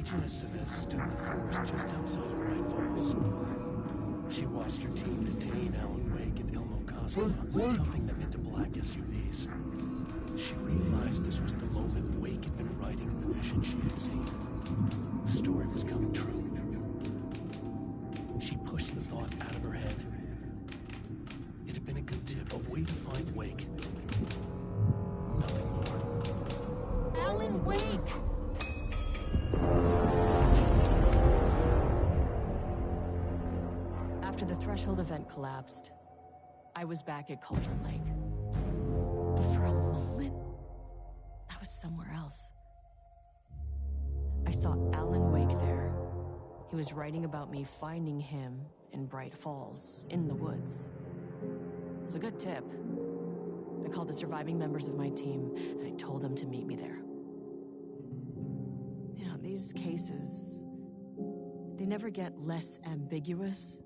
Agent Estevez stood in the forest just outside of Bright Falls. She watched her team detain Alan Wake and Elmo Cosmo, stuffing them into black SUVs. She realized this was the moment Wake had been writing in the vision she had seen. The story was coming true. She pushed the thought out of her head. It had been a good tip, a way to find Wake. Nothing more. Alan Wake! After the Threshold event collapsed, I was back at Cauldron Lake. But for a moment, I was somewhere else. I saw Alan Wake there. He was writing about me finding him in Bright Falls, in the woods. It was a good tip. I called the surviving members of my team, and I told them to meet me there. You know, these cases, they never get less ambiguous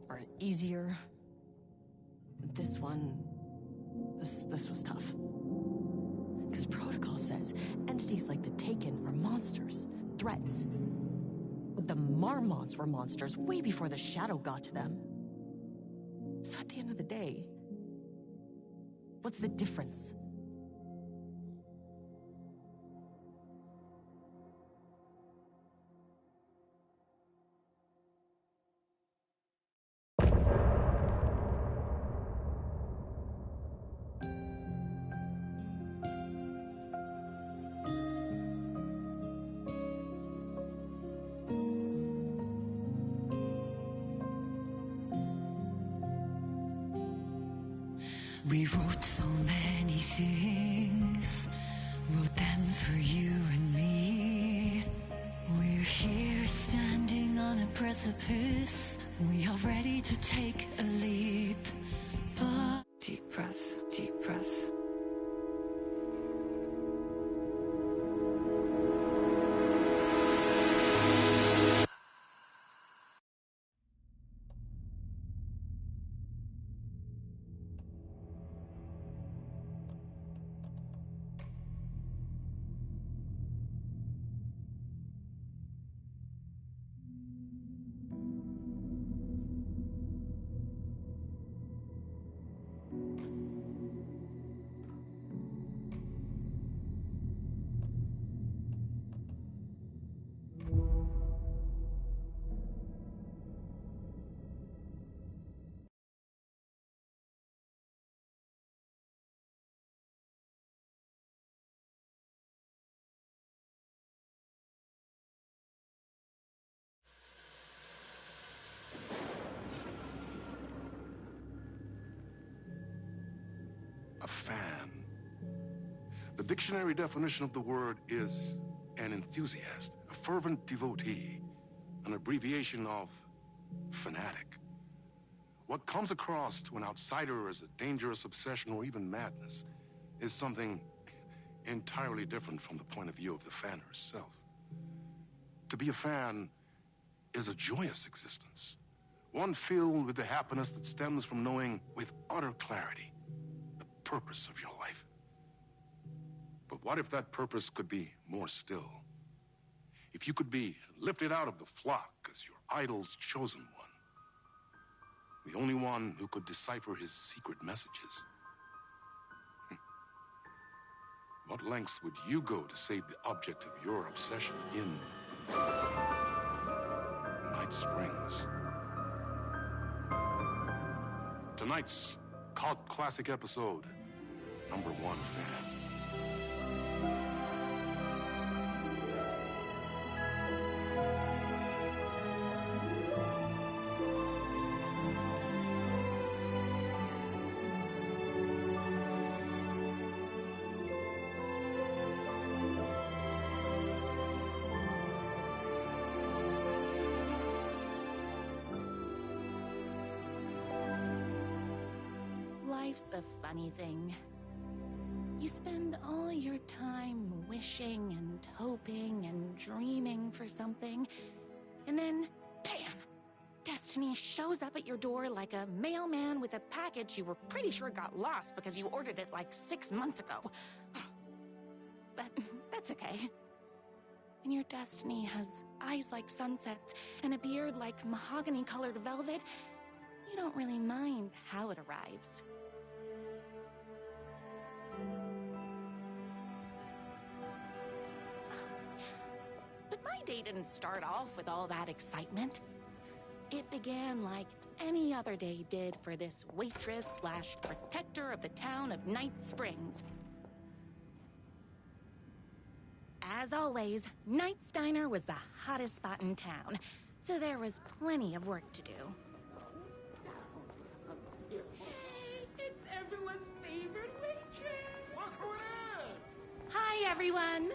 or easier. This one, this was tough. Because protocol says entities like the Taken are monsters, threats. But the Marmonts were monsters way before the Shadow got to them. So at the end of the day, what's the difference? We wrote so many things, wrote them for you and me. We're here standing on a precipice. We are ready to take a leap. But deep breaths, deep breaths. A fan. The dictionary definition of the word is an enthusiast, a fervent devotee, an abbreviation of fanatic. What comes across to an outsider as a dangerous obsession or even madness is something entirely different from the point of view of the fan herself. To be a fan is a joyous existence, one filled with the happiness that stems from knowing with utter clarity the purpose of your life. But what if that purpose could be more still? If you could be lifted out of the flock as your idol's chosen one, the only one who could decipher his secret messages. What lengths would you go to save the object of your obsession in Night Springs? Tonight's cult classic episode, #1 Fan. Life's a funny thing. You spend all your time wishing and hoping and dreaming for something, and then, bam! Destiny shows up at your door like a mailman with a package you were pretty sure got lost because you ordered it like 6 months ago. But that's okay. and your destiny has eyes like sunsets and a beard like mahogany-colored velvet, you don't really mind how it arrives. But my day didn't start off with all that excitement. It began like any other day did for this waitress/protector of the town of Night Springs. As always, Knight's Diner was the hottest spot in town, so there was plenty of work to do. Hey, it's everyone's favorite waitress! Look who it is! Hi, everyone!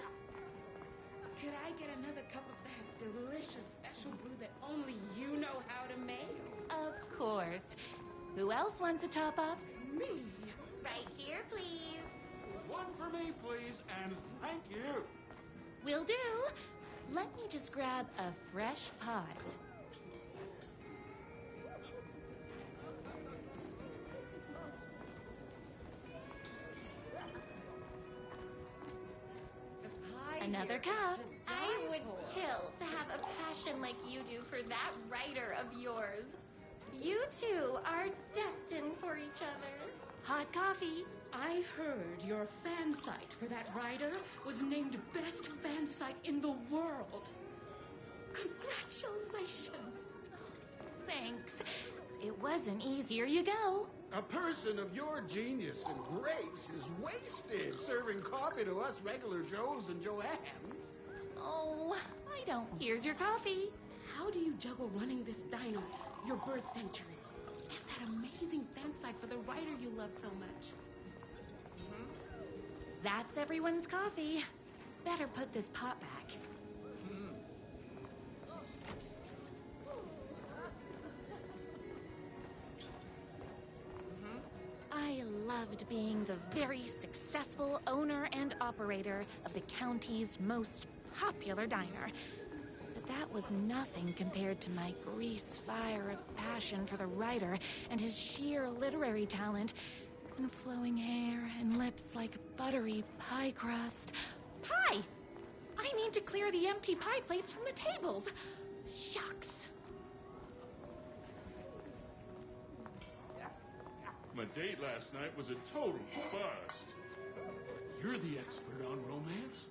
Could I get another cup of that delicious special brew that only you know how to make? Of course. Who else wants a top-up? Me! Right here, please. One for me, please, and thank you. Will do. Let me just grab a fresh pot. The pie Another here is cup. to I die would for. kill to have a passion like you do for that writer of yours. You two are destined for each other. Hot coffee. I heard your fan site for that writer was named best fan site in the world. Congratulations! Thanks. It wasn't easy. Here you go. A person of your genius and grace is wasted serving coffee to us regular Joes and Joannes. Oh, I don't. Here's your coffee. How do you juggle running this diner, your bird sanctuary, and that amazing fan site for the writer you love so much? That's everyone's coffee. Better put this pot back. I loved being the very successful owner and operator of the county's most popular diner. But that was nothing compared to my grease fire of passion for the writer and his sheer literary talent, and flowing hair and lips like buttery pie crust. Pie! I need to clear the empty pie plates from the tables. Shucks. My date last night was a total bust. You're the expert on romance.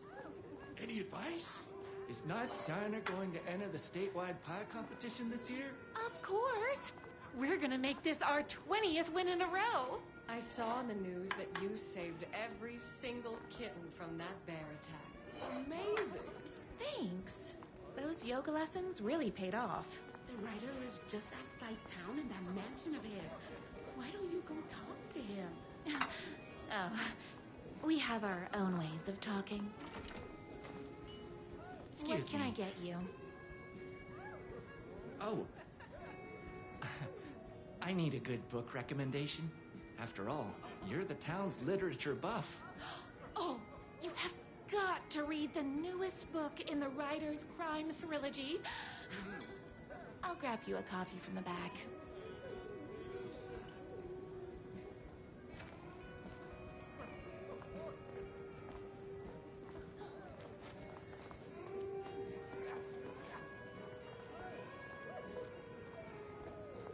Any advice? Is Knight's Diner going to enter the statewide pie competition this year? Of course. We're gonna make this our 20th win in a row. I saw in the news that you saved every single kitten from that bear attack. Amazing. Thanks. Those yoga lessons really paid off. The writer lives just outside town in that mansion of his. Why don't you go talk to him? Oh, we have our own ways of talking. Excuse What can me. I get you? Oh. I need a good book recommendation. After all, you're the town's literature buff. Oh, you have got to read the newest book in the Writer's Crime Trilogy. I'll grab you a copy from the back.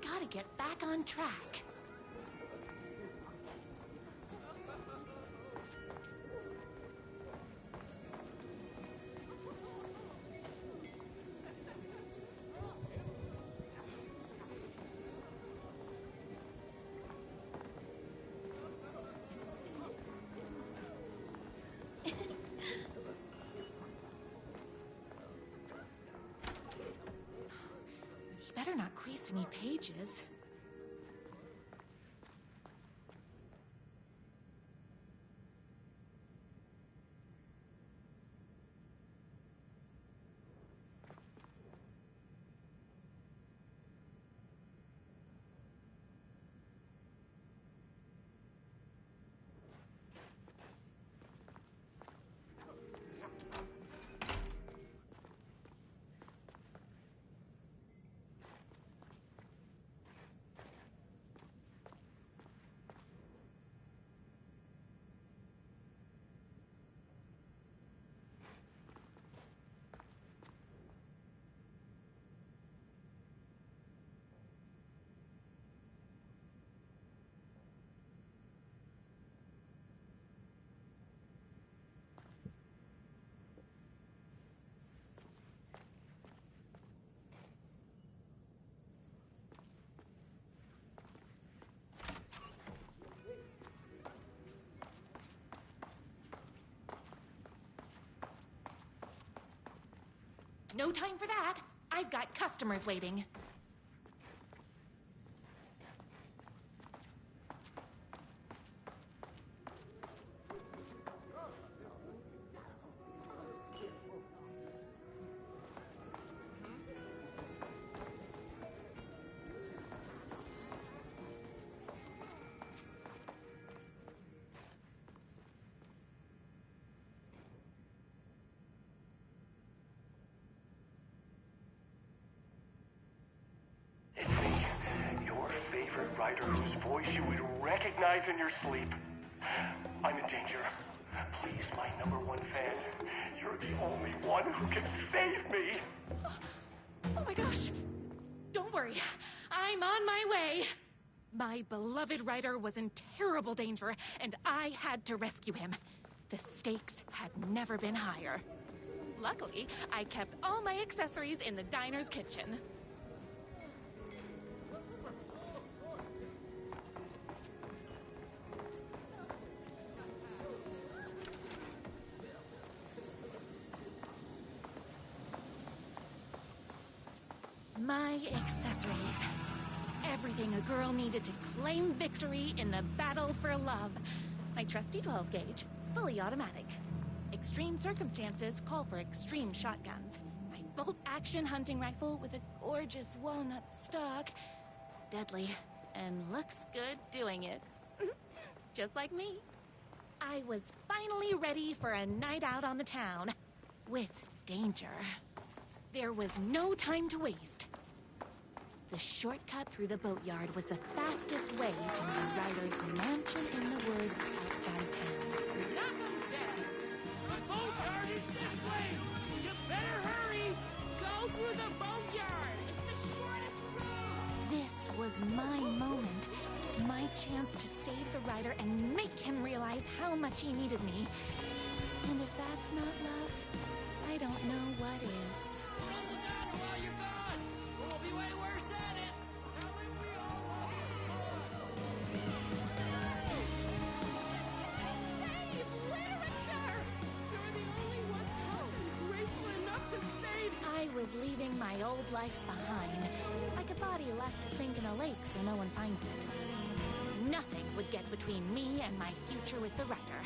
Gotta get back on track. You better not crease any pages. No time for that. I've got customers waiting. Writer whose voice you would recognize in your sleep. I'm in danger. Please, my #1 fan. You're the only one who can save me. Oh my gosh. Don't worry. I'm on my way. My beloved writer was in terrible danger, and I had to rescue him. The stakes had never been higher. Luckily, I kept all my accessories in the diner's kitchen. My accessories. Everything a girl needed to claim victory in the battle for love. My trusty 12 gauge, fully automatic. Extreme circumstances call for extreme shotguns. My bolt-action hunting rifle with a gorgeous walnut stock. Deadly, and looks good doing it. Just like me. I was finally ready for a night out on the town. With danger. There was no time to waste. The shortcut through the boatyard was the fastest way to my writer's mansion in the woods outside town. Knock 'em dead! The boatyard is this way! You better hurry! Go through the boatyard! It's the shortest road! This was my moment. My chance to save the writer and make him realize how much he needed me. And if that's not love, I don't know what is. Run the diner while you're gone! Or we'll be way worse at it! Save literature! You're the only one tall and graceful enough to save. I was leaving my old life behind, like a body left to sink in a lake so no one finds it. Nothing would get between me and my future with the writer.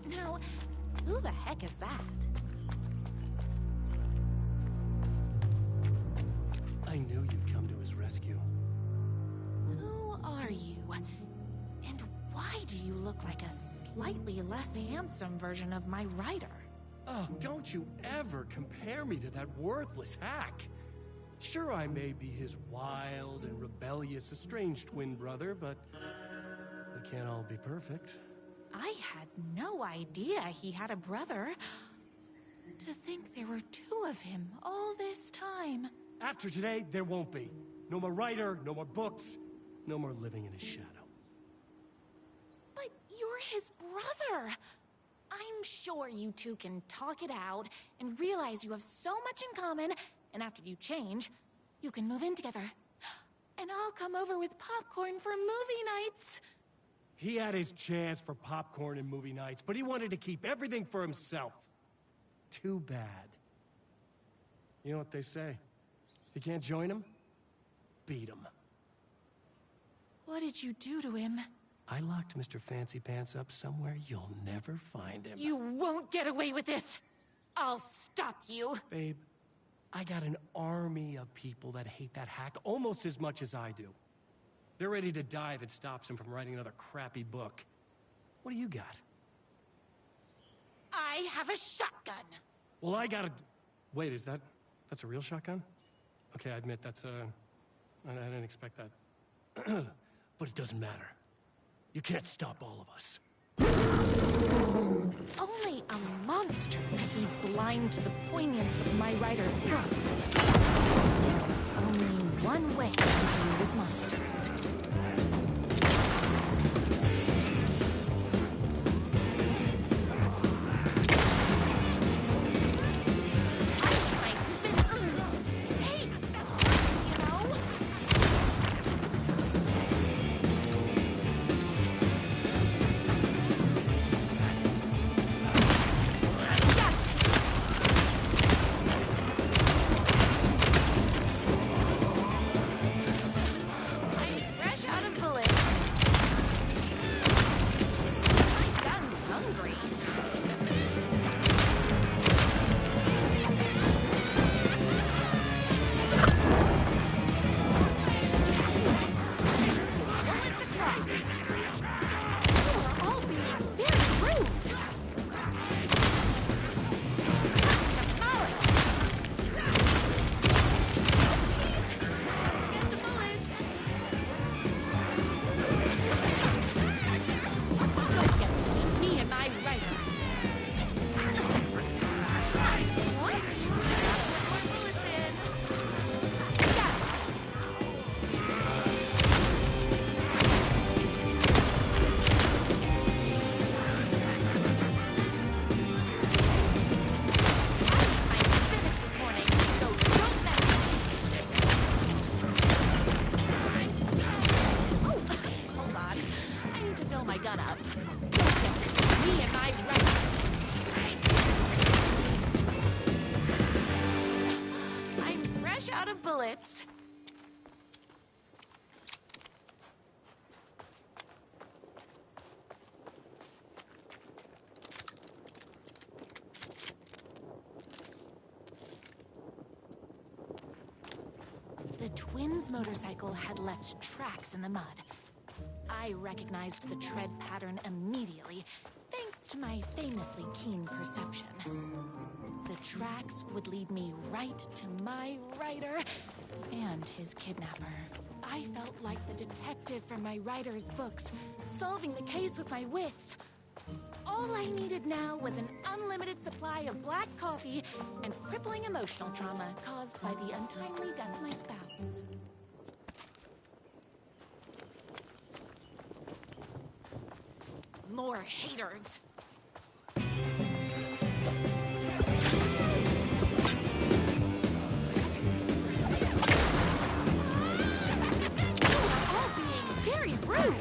Now, who the heck is that? I knew you'd come to his rescue. Who are you? And why do you look like a slightly less handsome version of my writer? Oh, don't you ever compare me to that worthless hack. Sure, I may be his wild and rebellious estranged twin brother, but we can't all be perfect. I had no idea he had a brother. To think there were two of him all this time. After today, there won't be. No more writer, no more books, no more living in his shadow. But you're his brother. I'm sure you two can talk it out and realize you have so much in common, and after you change, you can move in together. And I'll come over with popcorn for movie nights. He had his chance for popcorn and movie nights, but he wanted to keep everything for himself. Too bad. You know what they say? If you can't join him, beat him. What did you do to him? I locked Mr. Fancy Pants up somewhere you'll never find him. You won't get away with this. I'll stop you. Babe, I got an army of people that hate that hack almost as much as I do. They're ready to die if it stops him from writing another crappy book. What do you got? I have a shotgun. Well, I got a... Wait, that's a real shotgun? Okay, I admit that's I didn't expect that. But it doesn't matter. You can't stop all of us. Only a monster could be blind to the poignance of my writer's books. There was only one way to deal with monsters. Out of bullets. The twins' motorcycle had left tracks in the mud. I recognized the tread pattern immediately, thanks to my famously keen perception. The tracks would lead me right to my writer and his kidnapper. I felt like the detective from my writer's books, solving the case with my wits. All I needed now was an unlimited supply of black coffee and crippling emotional trauma caused by the untimely death of my spouse. More haters. Very rude!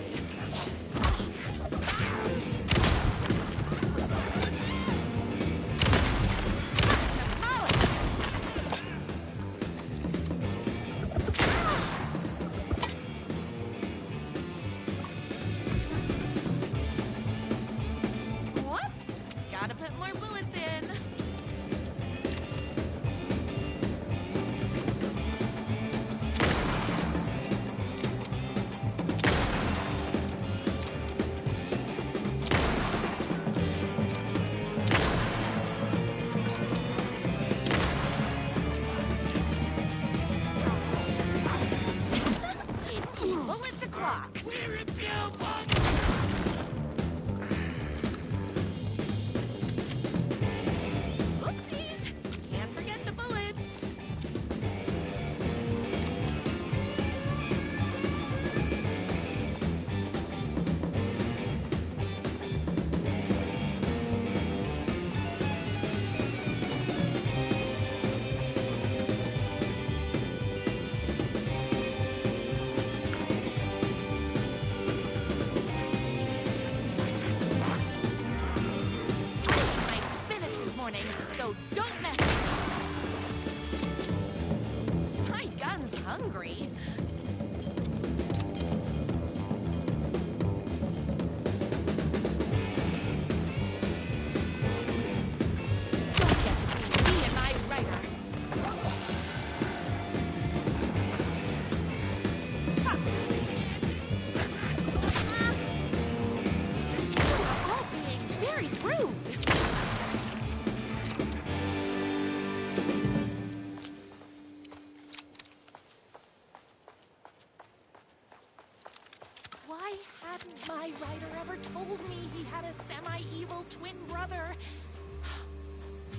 hadn't my writer ever told me he had a semi-evil twin brother?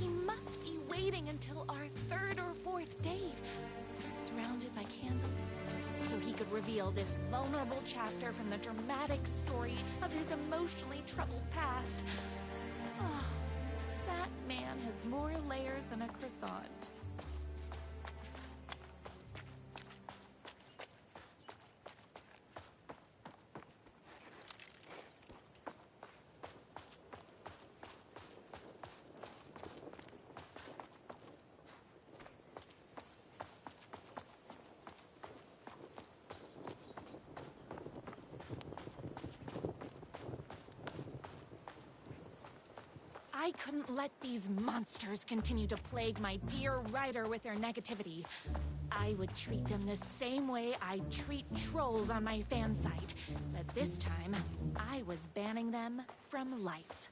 He must be waiting until our third or fourth date, surrounded by candles, so he could reveal this vulnerable chapter from the dramatic story of his emotionally troubled past. Oh, that man has more layers than a croissant. I couldn't let these monsters continue to plague my dear writer with their negativity. I would treat them the same way I'd treat trolls on my fan site. But this time, I was banning them from life.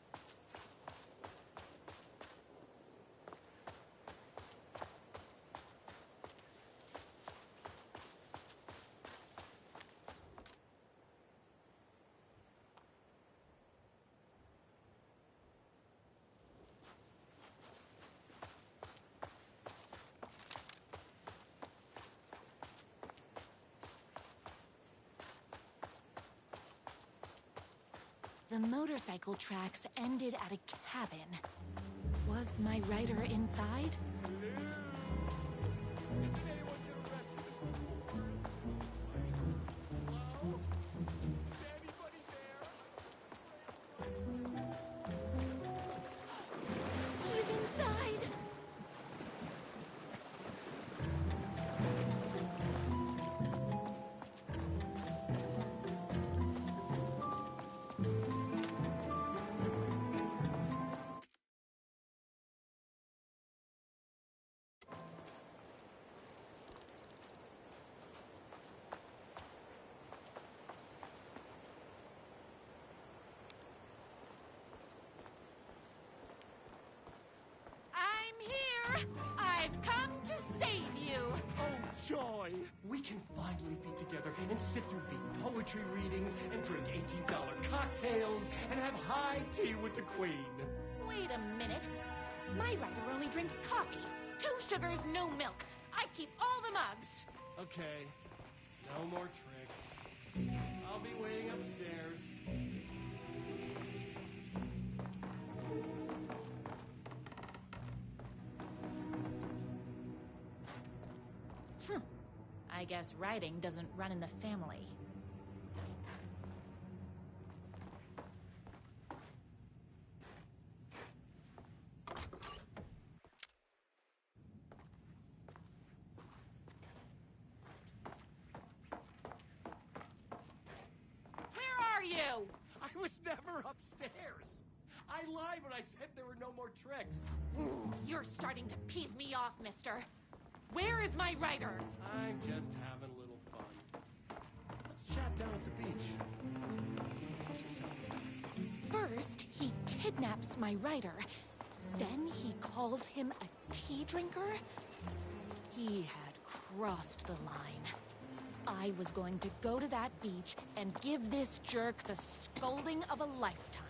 The motorcycle tracks ended at a cabin. Was my writer inside? He's inside! I've come to save you! Oh, joy! We can finally be together and sit through big poetry readings and drink $18 cocktails and have high tea with the Queen. Wait a minute. My writer only drinks coffee. 2 sugars, no milk. I keep all the mugs. Okay, no more tricks. I'll be waiting upstairs. I guess writing doesn't run in the family. Where are you? I was never upstairs. I lied when I said there were no more tricks. You're starting to piss me off, mister. Where is my writer? I'm just having a little fun. Let's chat down at the beach. First, he kidnaps my writer. Then he calls him a tea drinker. He had crossed the line. I was going to go to that beach and give this jerk the scolding of a lifetime.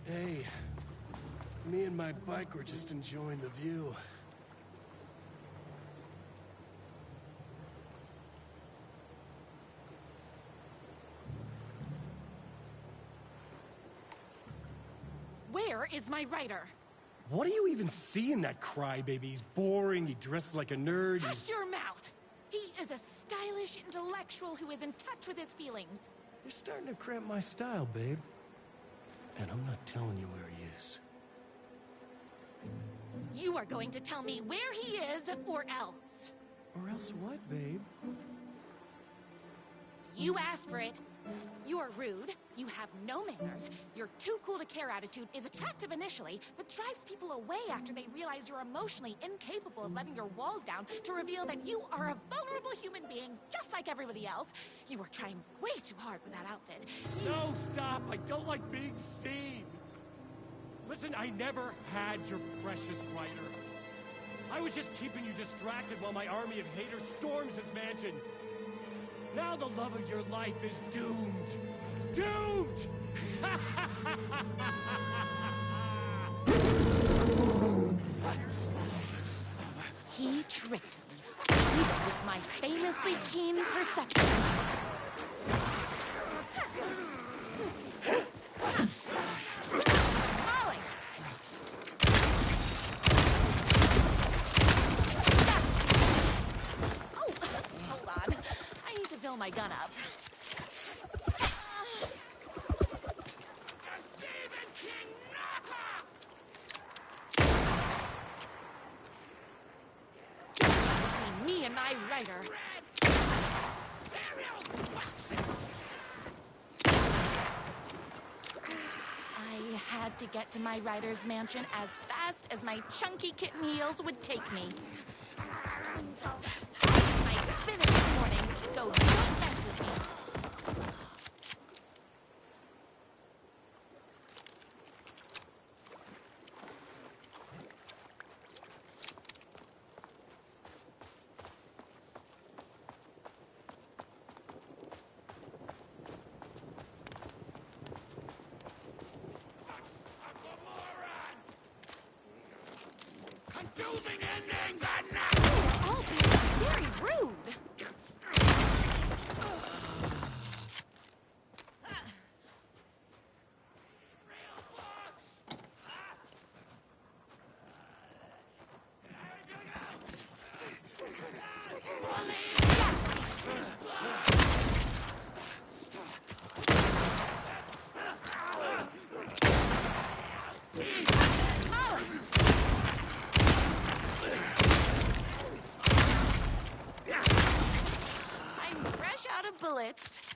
Hey, me and my bike were just enjoying the view. Where is my writer? What do you even see in that crybaby? He's boring, he dresses like a nerd. Hush your mouth! He is a stylish intellectual who is in touch with his feelings. You're starting to cramp my style, babe. And I'm not telling you where he is. You are going to tell me where he is, or else. Or else what, babe? You asked for it. You're rude, you have no manners, your too cool to care attitude is attractive initially, but drives people away after they realize you're emotionally incapable of letting your walls down to reveal that you are a vulnerable human being just like everybody else. You are trying way too hard with that outfit. No, stop! I don't like being seen! Listen, I never had your precious writer. I was just keeping you distracted while my army of haters storms his mansion. Now the love of your life is doomed. Doomed! He tricked me, even with my famously keen perception. Fill my gun up. Between me and my writer. I had to get to my writer's mansion as fast as my chunky kitten heels would take me. I spin it this morning, so don't mess with me. Confusing endings are You're all being very rude. I'm fresh out of bullets.